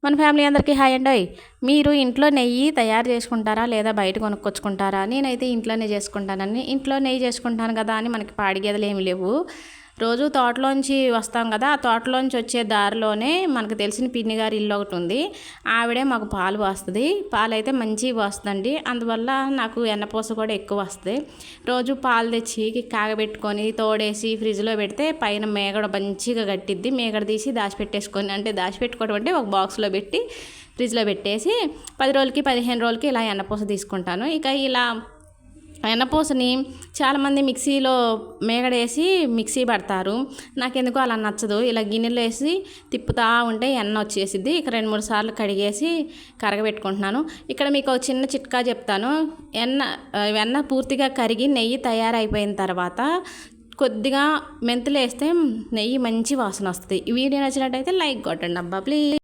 మన ఫ్యామిలీ అందరికీ హాయ్ అండి. మీరు ఇంట్లో నెయ్యి తయారు చేసుకుంటారా లేదా బయట కొనుక్కొచ్చుకుంటారా? నేనైతే ఇంట్లోనే చేసుకుంటానండి. ఇంట్లో నెయ్యి చేసుకుంటాను కదా అని మనకి పాడి గేదెలు ఏమి లేవు. రోజు తోటలోంచి వస్తాం కదా, ఆ తోటలోంచి వచ్చే దారిలోనే మనకు తెలిసిన పిన్ని గారి ఇల్లు ఒకటి ఉంది. ఆవిడే మాకు పాలు పోస్తుంది. పాలు అయితే మంచిగా పోస్తుందండి. అందువల్ల నాకు వెన్నపూస కూడా ఎక్కువ వస్తుంది. రోజు పాలు తెచ్చి కాగబెట్టుకొని తోడేసి ఫ్రిడ్జ్లో పెడితే పైన మేగడ మంచిగా గట్టిద్ది. మేగడ తీసి దాచిపెట్టేసుకొని, అంటే దాచిపెట్టుకోవడం అంటే ఒక బాక్స్లో పెట్టి ఫ్రిడ్జ్లో పెట్టేసి 10 రోజులకి 15 రోజులకి ఇలా వెన్నపూస తీసుకుంటాను. ఇక ఇలా వెన్నపూసని చాలామంది మిక్సీలో మేగడేసి మిక్సీ పడతారు. నాకెందుకో అలా నచ్చదు. ఇలా గిన్నెలో వేసి తిప్పుతూ ఉంటే వెన్న వచ్చేసిద్ది. ఇక 2-3 సార్లు కడిగేసి కరగబెట్టుకుంటున్నాను. ఇక్కడ మీకు ఒక చిన్న చిట్కా చెప్తాను. వెన్న పూర్తిగా కరిగి నెయ్యి తయారైపోయిన తర్వాత కొద్దిగా మెంతులు వేస్తే నెయ్యి మంచి వాసన వస్తుంది. ఈ వీడియో నచ్చినట్టయితే లైక్ కొట్టండి అబ్బా ప్లీజ్.